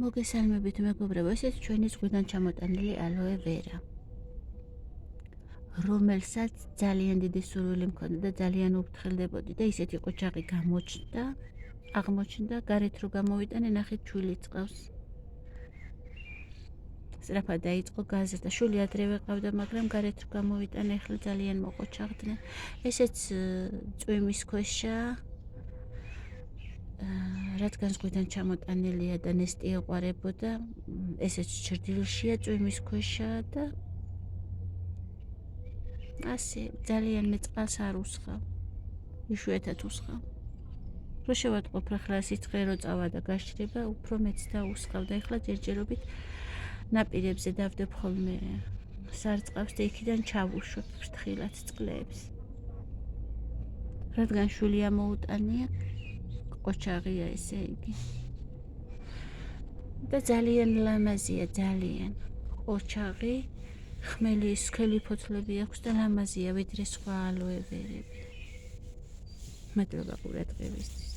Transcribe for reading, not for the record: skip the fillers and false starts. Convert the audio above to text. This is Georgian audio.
მოგესალმებით მეგობრებო, ესეც ჩვენი ზღვიდან ჩამოტანილი ალოე ვერა, რომელსაც ძალიან დიდი სურვილი მქონდა და ძალიან უფრთხილდებოდი და ისეთი ყოჩაღი აღმოჩნდა, გარეთ რო გამოვიტანე, ნახეთ ჩვილი წყავს. სწრაფად დაიწყო გაზრდა, შული ადრევე ყავდა, მაგრამ გარეთ რო გამოვიტანე, ახლა ძალიან მოყოჩაღდნენ. ესეც წვიმის ქვეშაა. რადგან ზღვიდან ჩამოტანილია და ნესტი ეყარებოდა, ესეც ჩრდილშია, წვიმის ქვეშაა და ასე ძალიან მე წყალს არ უსხავ. იშვიათად უსხავ. რო შევატყობ ახლა სიცხე რო წავა და გაშრება, უფრო მეც დაუსხავ და ახლა ჯერჯერობით ნაპირებზე დავდებ ხოლმე სარწყავს და იქიდან ჩავუშვებ ფრთხილად წყლებს. რადგან შვილი ამოუტანია, ყოჩაღია ესე იგი. და ძალიან ლამაზია, ძალიან. ყოჩაღი, ხმელი სქელი ფოთლები აქვს და ლამაზია, ვიდრე სხვა ალოე ვერები. მადლობა ყურადღებისთვის.